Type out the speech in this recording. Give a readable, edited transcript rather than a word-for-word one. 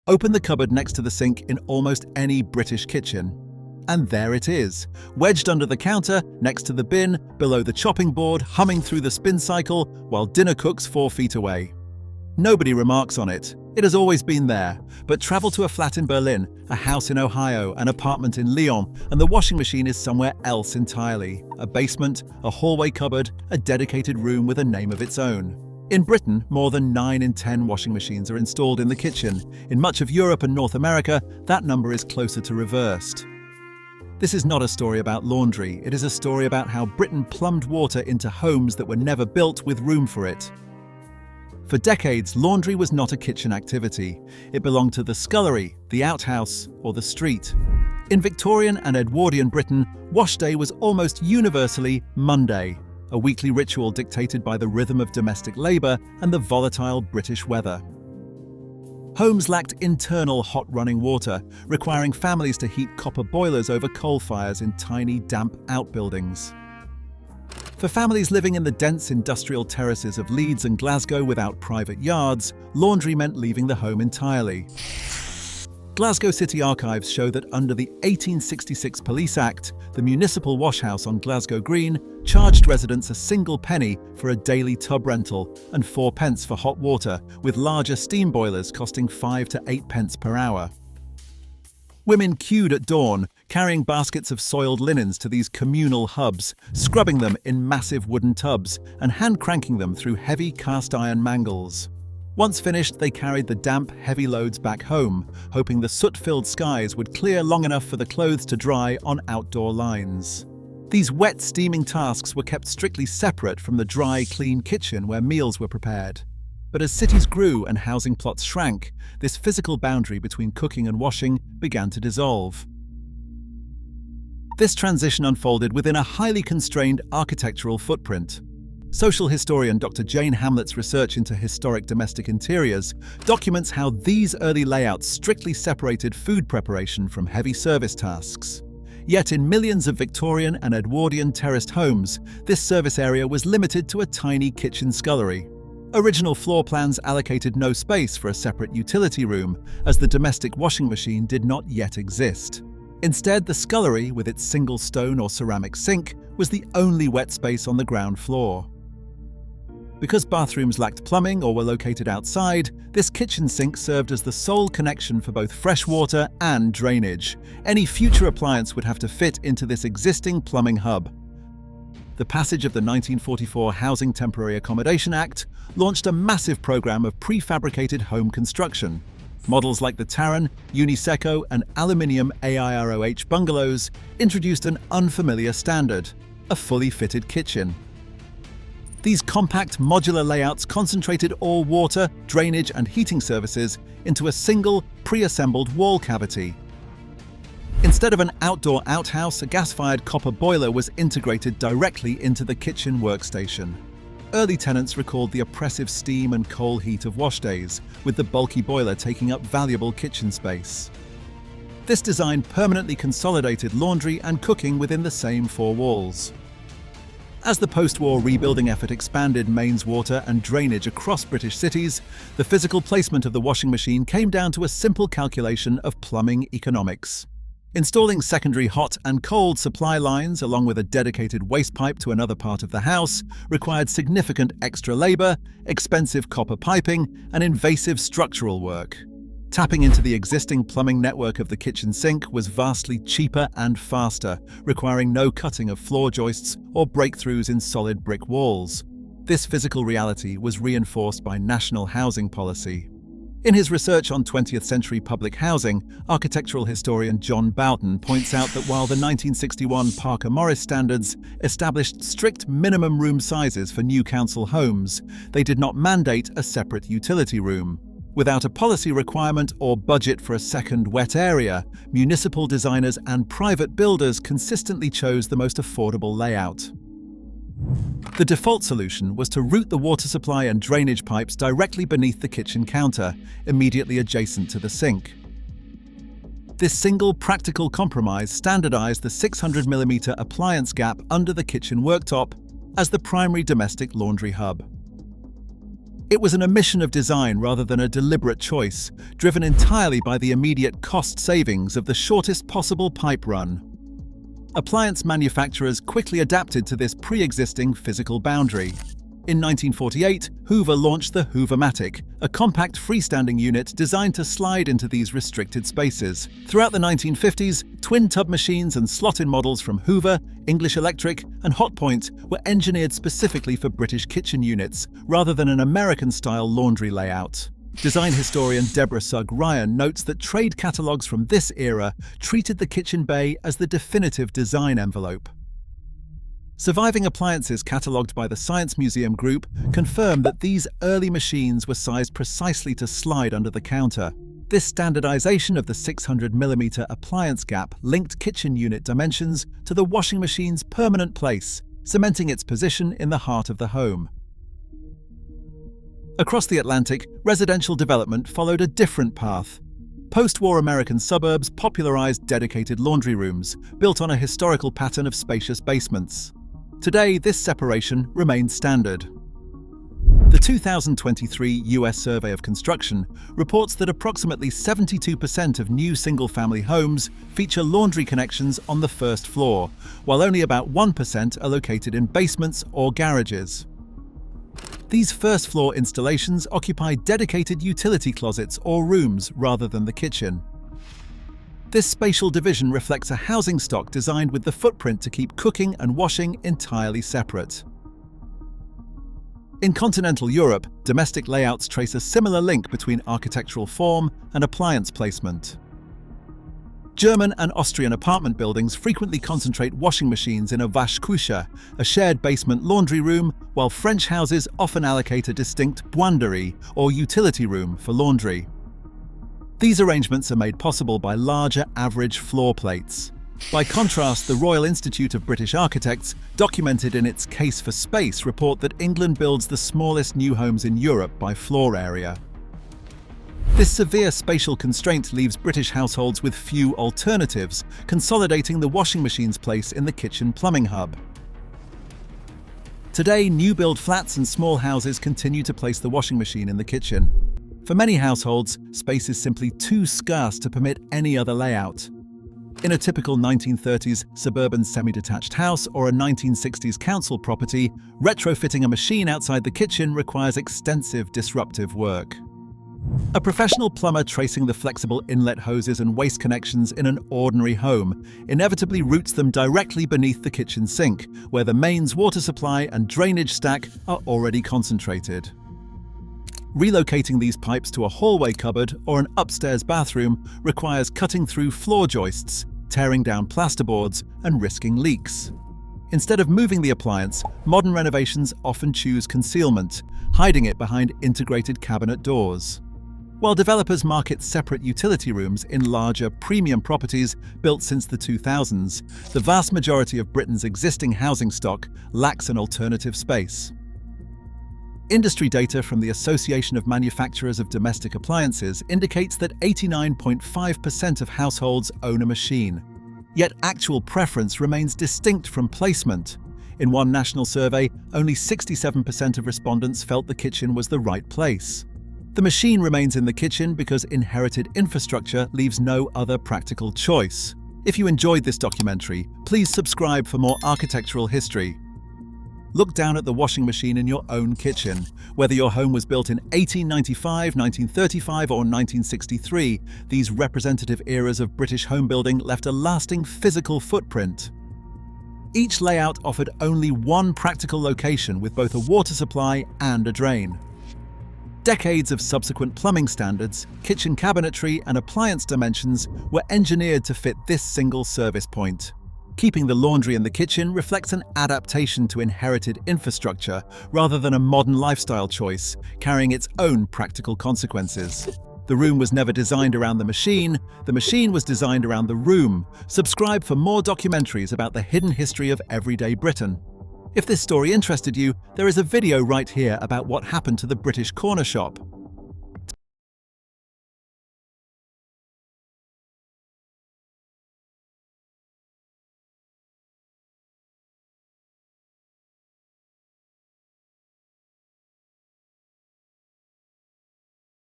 Open the cupboard next to the sink in almost any British kitchen. And there it is, wedged under the counter, next to the bin, below the chopping board, humming through the spin cycle, while dinner cooks 4 feet away. Nobody remarks on it. It has always been there. But travel to a flat in Berlin, a house in Ohio, an apartment in Lyon, and the washing machine is somewhere else entirely. A basement, a hallway cupboard, a dedicated room with a name of its own. In Britain, more than 9 in 10 washing machines are installed in the kitchen. In much of Europe and North America, that number is closer to reversed. This is not a story about laundry. It is a story about how Britain plumbed water into homes that were never built with room for it. For decades, laundry was not a kitchen activity. It belonged to the scullery, the outhouse, or the street. In Victorian and Edwardian Britain, wash day was almost universally Monday, a weekly ritual dictated by the rhythm of domestic labour and the volatile British weather. Homes lacked internal hot running water, requiring families to heat copper boilers over coal fires in tiny, damp outbuildings. For families living in the dense industrial terraces of Leeds and Glasgow without private yards, laundry meant leaving the home entirely. Glasgow City Archives show that under the 1866 Police Act, the municipal washhouse on Glasgow Green charged residents a single penny for a daily tub rental and 4 pence for hot water, with larger steam boilers costing 5 to 8 pence per hour. Women queued at dawn, carrying baskets of soiled linens to these communal hubs, scrubbing them in massive wooden tubs and hand-cranking them through heavy cast-iron mangles. Once finished, they carried the damp, heavy loads back home, hoping the soot-filled skies would clear long enough for the clothes to dry on outdoor lines. These wet, steaming tasks were kept strictly separate from the dry, clean kitchen where meals were prepared. But as cities grew and housing plots shrank, this physical boundary between cooking and washing began to dissolve. This transition unfolded within a highly constrained architectural footprint. Social historian Dr. Jane Hamlet's research into historic domestic interiors documents how these early layouts strictly separated food preparation from heavy service tasks. Yet in millions of Victorian and Edwardian terraced homes, this service area was limited to a tiny kitchen scullery. Original floor plans allocated no space for a separate utility room, as the domestic washing machine did not yet exist. Instead, the scullery, with its single stone or ceramic sink, was the only wet space on the ground floor. Because bathrooms lacked plumbing or were located outside, this kitchen sink served as the sole connection for both fresh water and drainage. Any future appliance would have to fit into this existing plumbing hub. The passage of the 1944 Housing Temporary Accommodation Act launched a massive program of prefabricated home construction. Models like the Taran, Uniseco, and aluminium AIROH bungalows introduced an unfamiliar standard: a fully fitted kitchen. These compact modular layouts concentrated all water, drainage, and heating services into a single, pre-assembled wall cavity. Instead of an outdoor outhouse, a gas-fired copper boiler was integrated directly into the kitchen workstation. Early tenants recalled the oppressive steam and coal heat of wash days, with the bulky boiler taking up valuable kitchen space. This design permanently consolidated laundry and cooking within the same 4 walls. As the post-war rebuilding effort expanded mains water and drainage across British cities, the physical placement of the washing machine came down to a simple calculation of plumbing economics. Installing secondary hot and cold supply lines along with a dedicated waste pipe to another part of the house required significant extra labour, expensive copper piping, and invasive structural work. Tapping into the existing plumbing network of the kitchen sink was vastly cheaper and faster, requiring no cutting of floor joists or breakthroughs in solid brick walls. This physical reality was reinforced by national housing policy. In his research on 20th century public housing, architectural historian John Boughton points out that while the 1961 Parker-Morris standards established strict minimum room sizes for new council homes, they did not mandate a separate utility room. Without a policy requirement or budget for a second wet area, municipal designers and private builders consistently chose the most affordable layout. The default solution was to route the water supply and drainage pipes directly beneath the kitchen counter, immediately adjacent to the sink. This single practical compromise standardized the 600mm appliance gap under the kitchen worktop as the primary domestic laundry hub. It was an omission of design rather than a deliberate choice, driven entirely by the immediate cost savings of the shortest possible pipe run. Appliance manufacturers quickly adapted to this pre-existing physical boundary. In 1948, Hoover launched the Hoover-matic, a compact freestanding unit designed to slide into these restricted spaces. Throughout the 1950s, twin-tub machines and slot-in models from Hoover, English Electric, and Hotpoint were engineered specifically for British kitchen units, rather than an American-style laundry layout. Design historian Deborah Sugg Ryan notes that trade catalogues from this era treated the kitchen bay as the definitive design envelope. Surviving appliances catalogued by the Science Museum Group confirm that these early machines were sized precisely to slide under the counter. This standardization of the 600mm appliance gap linked kitchen unit dimensions to the washing machine's permanent place, cementing its position in the heart of the home. Across the Atlantic, residential development followed a different path. Post-war American suburbs popularized dedicated laundry rooms, built on a historical pattern of spacious basements. Today, this separation remains standard. The 2023 US Survey of Construction reports that approximately 72% of new single-family homes feature laundry connections on the first floor, while only about 1% are located in basements or garages. These first-floor installations occupy dedicated utility closets or rooms rather than the kitchen. This spatial division reflects a housing stock designed with the footprint to keep cooking and washing entirely separate. In continental Europe, domestic layouts trace a similar link between architectural form and appliance placement. German and Austrian apartment buildings frequently concentrate washing machines in a Waschküche, a shared basement laundry room, while French houses often allocate a distinct buanderie, or utility room, for laundry. These arrangements are made possible by larger average floor plates. By contrast, the Royal Institute of British Architects, documented in its Case for Space, report that England builds the smallest new homes in Europe by floor area. This severe spatial constraint leaves British households with few alternatives, consolidating the washing machine's place in the kitchen plumbing hub. Today, new-build flats and small houses continue to place the washing machine in the kitchen. For many households, space is simply too scarce to permit any other layout. In a typical 1930s suburban semi-detached house or a 1960s council property, retrofitting a machine outside the kitchen requires extensive disruptive work. A professional plumber tracing the flexible inlet hoses and waste connections in an ordinary home inevitably routes them directly beneath the kitchen sink, where the mains water supply and drainage stack are already concentrated. Relocating these pipes to a hallway cupboard or an upstairs bathroom requires cutting through floor joists, tearing down plasterboards, and risking leaks. Instead of moving the appliance, modern renovations often choose concealment, hiding it behind integrated cabinet doors. While developers market separate utility rooms in larger, premium properties built since the 2000s, the vast majority of Britain's existing housing stock lacks an alternative space. Industry data from the Association of Manufacturers of Domestic Appliances indicates that 89.5% of households own a machine. Yet actual preference remains distinct from placement. In one national survey, only 67% of respondents felt the kitchen was the right place. The machine remains in the kitchen because inherited infrastructure leaves no other practical choice. If you enjoyed this documentary, please subscribe for more architectural history. Look down at the washing machine in your own kitchen. Whether your home was built in 1895, 1935, or 1963, these representative eras of British home building left a lasting physical footprint. Each layout offered only one practical location with both a water supply and a drain. Decades of subsequent plumbing standards, kitchen cabinetry, and appliance dimensions were engineered to fit this single service point. Keeping the laundry in the kitchen reflects an adaptation to inherited infrastructure rather than a modern lifestyle choice, carrying its own practical consequences. The room was never designed around the machine was designed around the room. Subscribe for more documentaries about the hidden history of everyday Britain. If this story interested you, there is a video right here about what happened to the British corner shop.